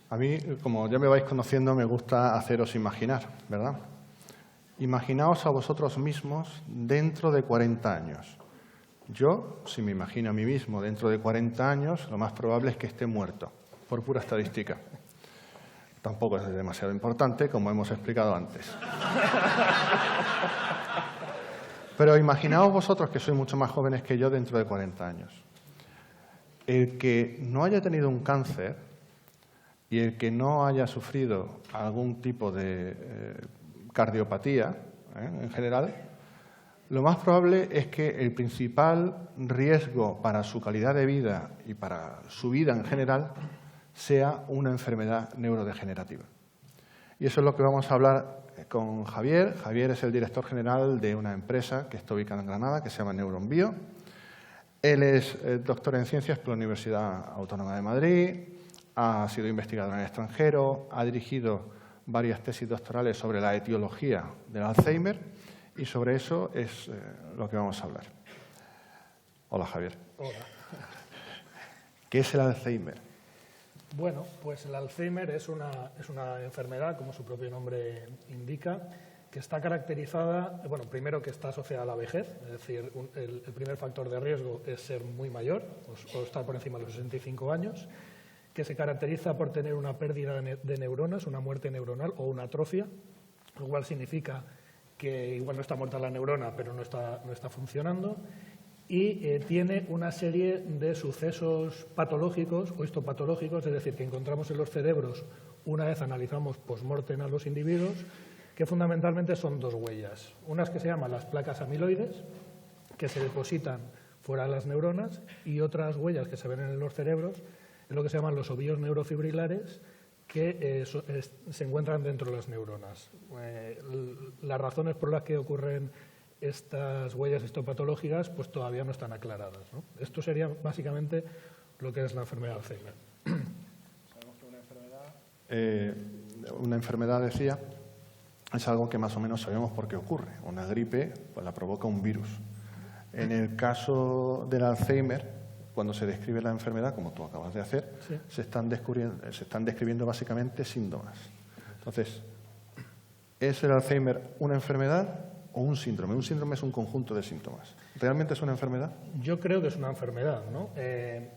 A mí, como ya me vais conociendo, me gusta haceros imaginar, ¿verdad? Imaginaos a vosotros mismos dentro de 40 años. Yo, si me imagino a mí mismo dentro de 40 años, lo más probable es que esté muerto, por pura estadística. Tampoco es demasiado importante, como hemos explicado antes. Pero imaginaos vosotros, que sois mucho más jóvenes que yo, dentro de 40 años. El que no haya tenido un cáncer y el que no haya sufrido algún tipo de cardiopatía, en general, lo más probable es que el principal riesgo para su calidad de vida y para su vida en general sea una enfermedad neurodegenerativa. Y eso es lo que vamos a hablar con Javier. Javier es el director general de una empresa que está ubicada en Granada, que se llama NeuronBio. Él es doctor en ciencias por la Universidad Autónoma de Madrid, ha sido investigador en el extranjero, ha dirigido varias tesis doctorales sobre la etiología del Alzheimer y sobre eso es lo que vamos a hablar. Hola, Javier. Hola. ¿Qué es el Alzheimer? Bueno, pues el Alzheimer es una enfermedad, como su propio nombre indica, que está caracterizada, bueno, primero que está asociada a la vejez, es decir, el primer factor de riesgo es ser muy mayor o estar por encima de los 65 años, que se caracteriza por tener una pérdida de neuronas, una muerte neuronal o una atrofia, lo cual significa que igual no está muerta la neurona, pero no está funcionando, y tiene una serie de sucesos patológicos o histopatológicos, es decir, que encontramos en los cerebros una vez analizamos post-mortem a los individuos, que fundamentalmente son dos huellas. Unas que se llaman las placas amiloides, que se depositan fuera de las neuronas, y otras huellas que se ven en los cerebros, es lo que se llaman los ovillos neurofibrilares, que se encuentran dentro de las neuronas. Las razones por las que ocurren estas huellas histopatológicas pues todavía no están aclaradas, ¿no? Esto sería básicamente lo que es la enfermedad de Alzheimer. Sabemos que una enfermedad, decía, es algo que más o menos sabemos por qué ocurre. Una gripe pues la provoca un virus. En el caso del Alzheimer, cuando se describe la enfermedad, como tú acabas de hacer, sí, se están describiendo básicamente síntomas. Entonces, ¿es el Alzheimer una enfermedad o un síndrome? Un síndrome es un conjunto de síntomas. ¿Realmente es una enfermedad? Yo creo que es una enfermedad, ¿no?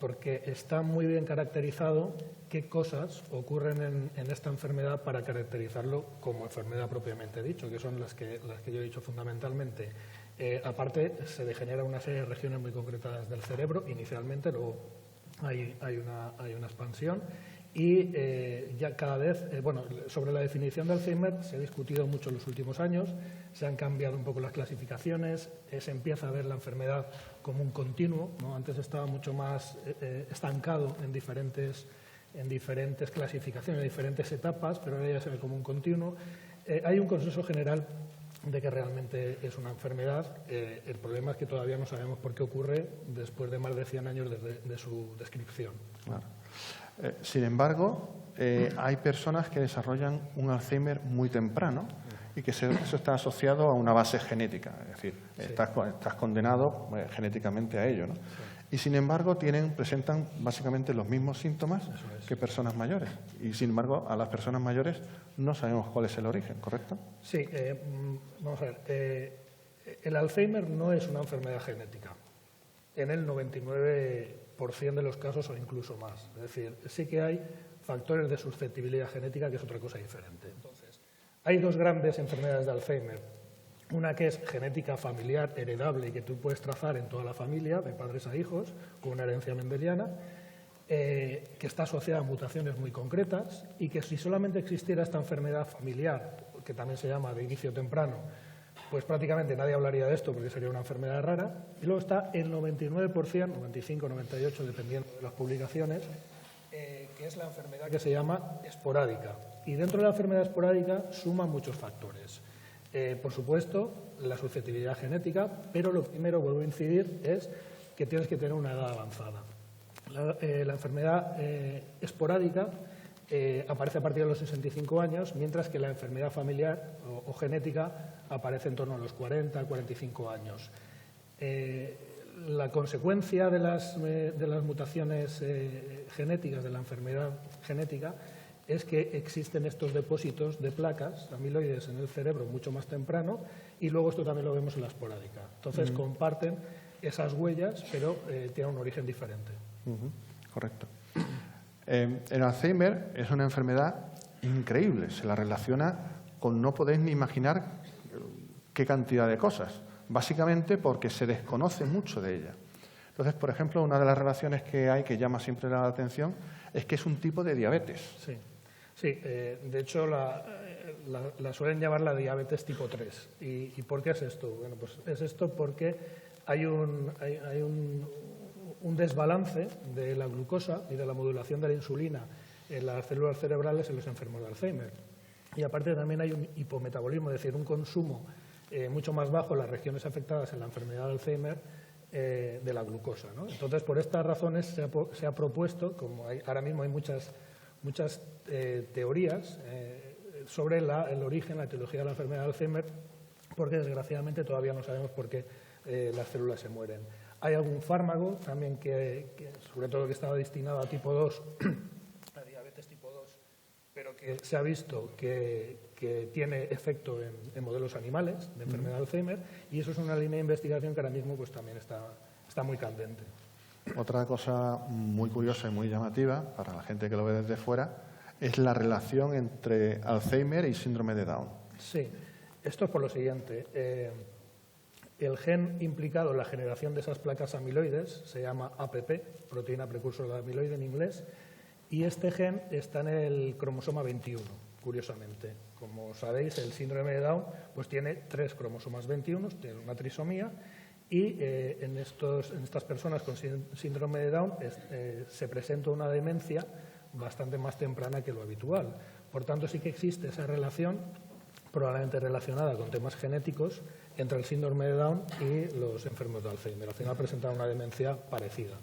Porque está muy bien caracterizado qué cosas ocurren en esta enfermedad para caracterizarlo como enfermedad propiamente dicho, que son las que yo he dicho fundamentalmente. Aparte, se degenera una serie de regiones muy concretas del cerebro inicialmente, luego hay una expansión. Y ya cada vez, bueno, sobre la definición de Alzheimer se ha discutido mucho en los últimos años, se han cambiado un poco las clasificaciones, se empieza a ver la enfermedad como un continuo, ¿no? Antes estaba mucho más estancado en diferentes clasificaciones, en diferentes etapas, pero ahora ya se ve como un continuo. Hay un consenso general de que realmente es una enfermedad. El problema es que todavía no sabemos por qué ocurre después de más de 100 años de su descripción. Claro. Sin embargo, hay personas que desarrollan un Alzheimer muy temprano y que eso está asociado a una base genética, es decir, sí, estás condenado genéticamente a ello, ¿no? Sí. Y sin embargo presentan básicamente los mismos síntomas que personas mayores. Y sin embargo, a las personas mayores no sabemos cuál es el origen, ¿correcto? Sí, vamos a ver. El Alzheimer no es una enfermedad genética. En el 99% de los casos o incluso más. Es decir, sí que hay factores de susceptibilidad genética, que es otra cosa diferente. Entonces, hay dos grandes enfermedades de Alzheimer. Una que es genética familiar, heredable y que tú puedes trazar en toda la familia, de padres a hijos, con una herencia mendeliana, que está asociada a mutaciones muy concretas y que si solamente existiera esta enfermedad familiar, que también se llama de inicio temprano, pues prácticamente nadie hablaría de esto porque sería una enfermedad rara. Y luego está el 99%, 95, 98, dependiendo de las publicaciones, que es la enfermedad que se llama esporádica. Y dentro de la enfermedad esporádica suman muchos factores. Por supuesto, la susceptibilidad genética, pero lo primero, vuelvo a incidir, es que tienes que tener una edad avanzada. La enfermedad esporádica aparece a partir de los 65 años, mientras que la enfermedad familiar o genética aparece en torno a los 40, 45 años. La consecuencia de las mutaciones genéticas, de la enfermedad genética, es que existen estos depósitos de placas amiloides en el cerebro mucho más temprano, y luego esto también lo vemos en la esporádica. Entonces comparten esas huellas, pero tienen un origen diferente. Correcto. El Alzheimer es una enfermedad increíble, se la relaciona con no podéis ni imaginar qué cantidad de cosas, básicamente porque se desconoce mucho de ella. Entonces, por ejemplo, una de las relaciones que hay que llama siempre la atención es que es un tipo de diabetes. Sí, sí, de hecho la suelen llamar la diabetes tipo 3. ¿Y por qué es esto? Bueno, pues es esto porque hay un desbalance de la glucosa y de la modulación de la insulina en las células cerebrales en los enfermos de Alzheimer. Y aparte también hay un hipometabolismo, es decir, un consumo mucho más bajo en las regiones afectadas en la enfermedad de Alzheimer de la glucosa, ¿no? Entonces, por estas razones se ha propuesto, como ahora mismo hay muchas teorías sobre el origen, la etiología de la enfermedad de Alzheimer, porque desgraciadamente todavía no sabemos por qué las células se mueren. Hay algún fármaco también que sobre todo que estaba destinado a tipo 2, a diabetes tipo 2, pero que se ha visto que tiene efecto en modelos animales de enfermedad de Alzheimer, y eso es una línea de investigación que ahora mismo pues también está muy candente. Otra cosa muy curiosa y muy llamativa para la gente que lo ve desde fuera es la relación entre Alzheimer y síndrome de Down. Sí, esto es por lo siguiente. El gen implicado en la generación de esas placas amiloides se llama APP, proteína precursora de amiloide en inglés, y este gen está en el cromosoma 21, curiosamente. Como sabéis, el síndrome de Down pues tiene 3 cromosomas 21, tiene una trisomía, y en estas personas con síndrome de Down se presenta una demencia bastante más temprana que lo habitual. Por tanto, sí que existe esa relación, probablemente relacionada con temas genéticos, entre el síndrome de Down y los enfermos de Alzheimer. Al final presentan una demencia parecida.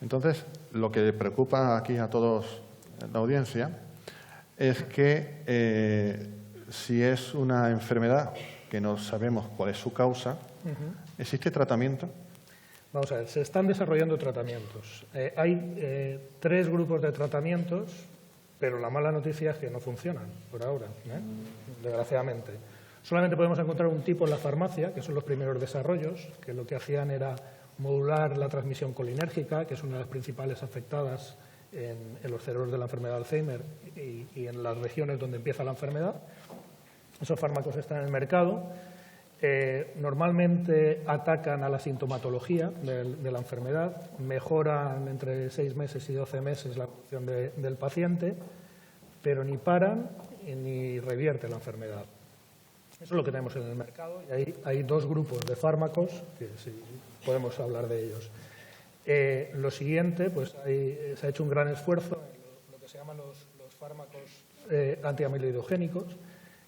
Entonces, lo que preocupa aquí a todos en la audiencia es que si es una enfermedad que no sabemos cuál es su causa, ¿existe tratamiento? Vamos a ver, se están desarrollando tratamientos. Hay 3 grupos de tratamientos, pero la mala noticia es que no funcionan por ahora, desgraciadamente. Solamente podemos encontrar un tipo en la farmacia, que son los primeros desarrollos, que lo que hacían era modular la transmisión colinérgica, que es una de las principales afectadas en los cerebros de la enfermedad de Alzheimer y en las regiones donde empieza la enfermedad. Esos fármacos están en el mercado. Normalmente atacan a la sintomatología de la enfermedad, mejoran entre 6 meses y 12 meses la evolución del paciente, pero ni paran ni revierten la enfermedad. Eso es lo que tenemos en el mercado, y ahí hay 2 grupos de fármacos, que sí, podemos hablar de ellos. Lo siguiente, pues se ha hecho un gran esfuerzo en lo que se llaman los fármacos antiamiloidogénicos,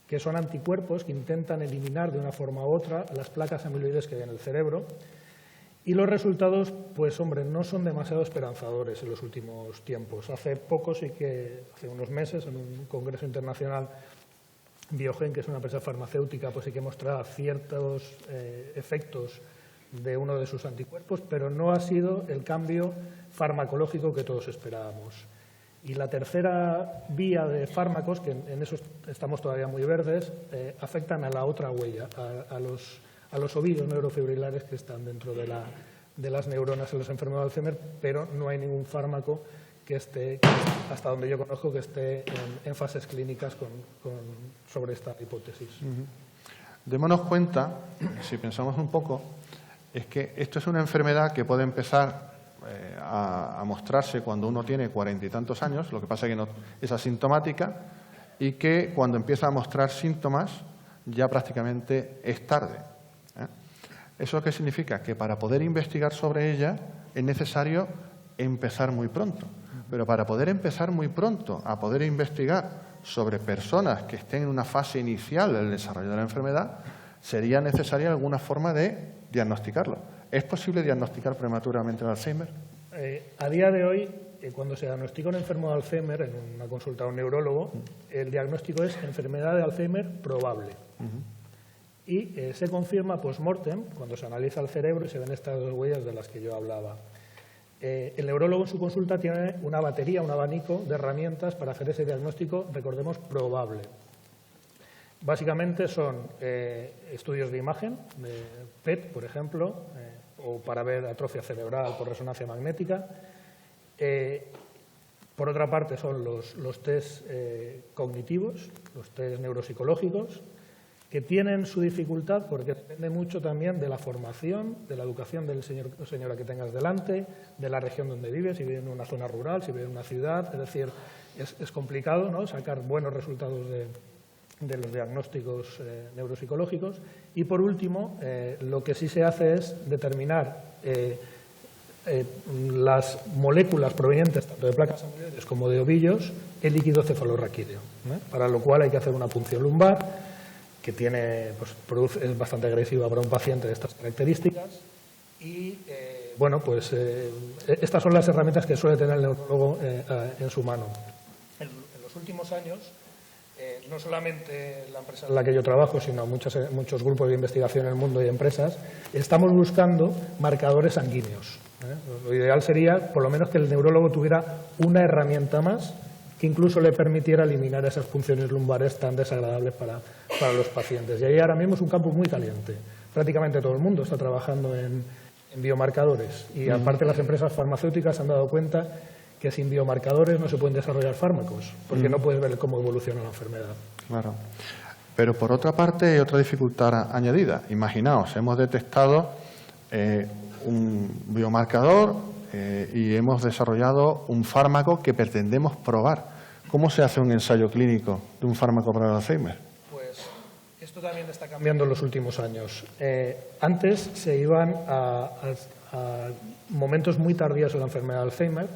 que son anticuerpos que intentan eliminar de una forma u otra las placas amiloides que hay en el cerebro. Y los resultados, pues hombre, no son demasiado esperanzadores en los últimos tiempos. Hace unos meses, en un congreso internacional, Biogen, que es una empresa farmacéutica, pues sí que mostraba ciertos efectos de uno de sus anticuerpos, pero no ha sido el cambio farmacológico que todos esperábamos. Y la tercera vía de fármacos, que en eso estamos todavía muy verdes, afectan a la otra huella, a los ovillos neurofibrilares que están dentro de las neuronas en los enfermos de Alzheimer, pero no hay ningún fármaco que esté, hasta donde yo conozco, que esté en fases clínicas sobre esta hipótesis. Démonos cuenta, si pensamos un poco, es que esto es una enfermedad que puede empezar a mostrarse cuando uno tiene 40 y tantos años, lo que pasa es que no es asintomática, y que cuando empieza a mostrar síntomas ya prácticamente es tarde. ¿Eso qué significa? Que para poder investigar sobre ella es necesario empezar muy pronto. Pero para poder empezar muy pronto a poder investigar sobre personas que estén en una fase inicial del desarrollo de la enfermedad, sería necesaria alguna forma de diagnosticarlo. ¿Es posible diagnosticar prematuramente el Alzheimer? A día de hoy, cuando se diagnostica un enfermo de Alzheimer en una consulta a un neurólogo, el diagnóstico es enfermedad de Alzheimer probable. Y se confirma post-mortem, cuando se analiza el cerebro y se ven estas 2 huellas de las que yo hablaba. El neurólogo en su consulta tiene una batería, un abanico de herramientas para hacer ese diagnóstico, recordemos, probable. Básicamente son estudios de imagen, de PET, por ejemplo, o para ver atrofia cerebral por resonancia magnética. Por otra parte son los test cognitivos, los test neuropsicológicos, que tienen su dificultad porque depende mucho también de la formación, de la educación del señor o señora que tengas delante, de la región donde vive, si vive en una zona rural, si vive en una ciudad. Es decir, es complicado, ¿no?, sacar buenos resultados de los diagnósticos neuropsicológicos. Y, por último, lo que sí se hace es determinar las moléculas provenientes tanto de placas amiloides como de ovillos en líquido cefalorraquídeo, para lo cual hay que hacer una punción lumbar que es bastante agresiva para un paciente de estas características. Y, estas son las herramientas que suele tener el neurólogo en su mano. En los últimos años, no solamente la empresa en la que yo trabajo, sino muchos grupos de investigación en el mundo y empresas, estamos buscando marcadores sanguíneos. Lo ideal sería, por lo menos, que el neurólogo tuviera una herramienta más que incluso le permitiera eliminar esas funciones lumbares tan desagradables para los pacientes. Y ahí ahora mismo es un campo muy caliente. Prácticamente todo el mundo está trabajando en biomarcadores. Y aparte las empresas farmacéuticas han dado cuenta que sin biomarcadores no se pueden desarrollar fármacos, porque no puedes ver cómo evoluciona la enfermedad. Claro. Pero por otra parte hay otra dificultad añadida. Imaginaos, hemos detectado un biomarcador y hemos desarrollado un fármaco que pretendemos probar. ¿Cómo se hace un ensayo clínico de un fármaco para el Alzheimer? Pues esto también está cambiando en los últimos años. Antes se iban a momentos muy tardíos de la enfermedad de Alzheimer,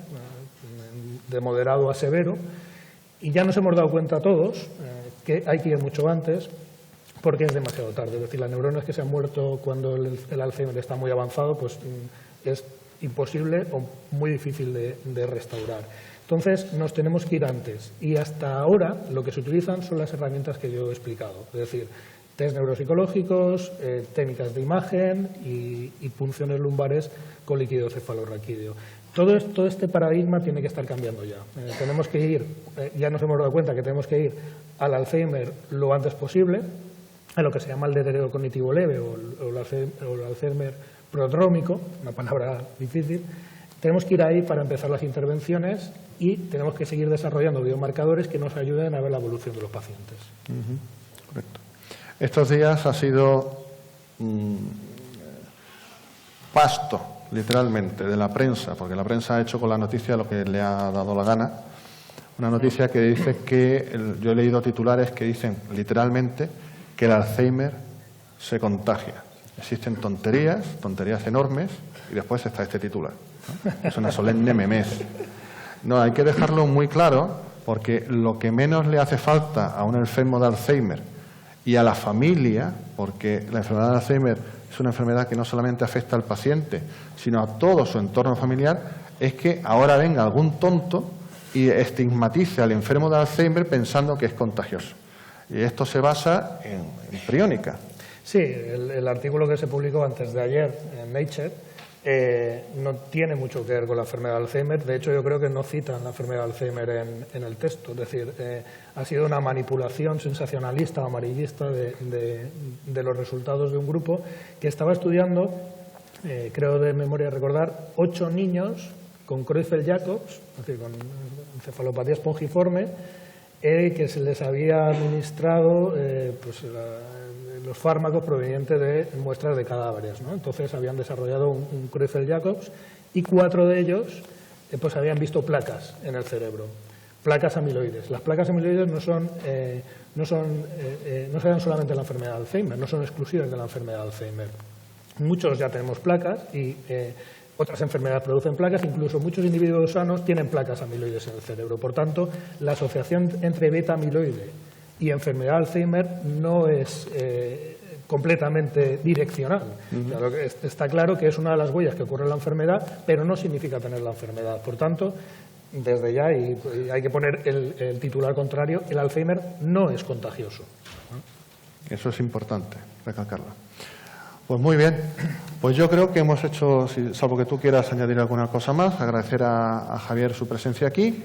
de moderado a severo, y ya nos hemos dado cuenta todos que hay que ir mucho antes porque es demasiado tarde. Es decir, las neuronas que se han muerto cuando el Alzheimer está muy avanzado, pues es imposible o muy difícil de restaurar. Entonces, nos tenemos que ir antes. Y hasta ahora lo que se utilizan son las herramientas que yo he explicado. Es decir, test neuropsicológicos, técnicas de imagen y punciones lumbares con líquido cefalorraquídeo. Todo este paradigma tiene que estar cambiando ya. Tenemos que ir, ya nos hemos dado cuenta que tenemos que ir al Alzheimer lo antes posible, a lo que se llama el deterioro cognitivo leve o el Alzheimer prodrómico, una palabra difícil. Tenemos que ir ahí para empezar las intervenciones y tenemos que seguir desarrollando biomarcadores que nos ayuden a ver la evolución de los pacientes. Correcto. Estos días ha sido pasto, literalmente, de la prensa, porque la prensa ha hecho con la noticia lo que le ha dado la gana. Una noticia que dice yo he leído titulares que dicen literalmente que el Alzheimer se contagia. Existen tonterías enormes, y después está este titular, ¿no? Es una solemne memez. No, hay que dejarlo muy claro, porque lo que menos le hace falta a un enfermo de Alzheimer y a la familia, porque la enfermedad de Alzheimer es una enfermedad que no solamente afecta al paciente, sino a todo su entorno familiar, es que ahora venga algún tonto y estigmatice al enfermo de Alzheimer pensando que es contagioso. Y esto se basa en priónica. Sí, el artículo que se publicó antes de ayer en Nature no tiene mucho que ver con la enfermedad de Alzheimer. De hecho, yo creo que no citan la enfermedad de Alzheimer en el texto. Es decir, ha sido una manipulación sensacionalista o amarillista de los resultados de un grupo que estaba estudiando, creo de memoria recordar, 8 niños con Creutzfeldt-Jacobs, es decir, con encefalopatía espongiforme, que se les había administrado los fármacos provenientes de muestras de cadáveres, ¿no? Entonces habían desarrollado un Creutzfeldt-Jacobs y 4 de ellos pues habían visto placas en el cerebro, placas amiloides. Las placas amiloides no se dan solamente en la enfermedad de Alzheimer, no son exclusivas de la enfermedad de Alzheimer. Muchos ya tenemos placas y otras enfermedades producen placas, incluso muchos individuos sanos tienen placas amiloides en el cerebro. Por tanto, la asociación entre beta-amiloide y enfermedad de Alzheimer no es completamente direccional. O sea, está claro que es una de las huellas que ocurre en la enfermedad, pero no significa tener la enfermedad. Por tanto, desde ya, y hay que poner el titular contrario, el Alzheimer no es contagioso. Eso es importante recalcarlo. Pues muy bien. Pues yo creo que hemos hecho, salvo que tú quieras añadir alguna cosa más, agradecer a Javier su presencia aquí.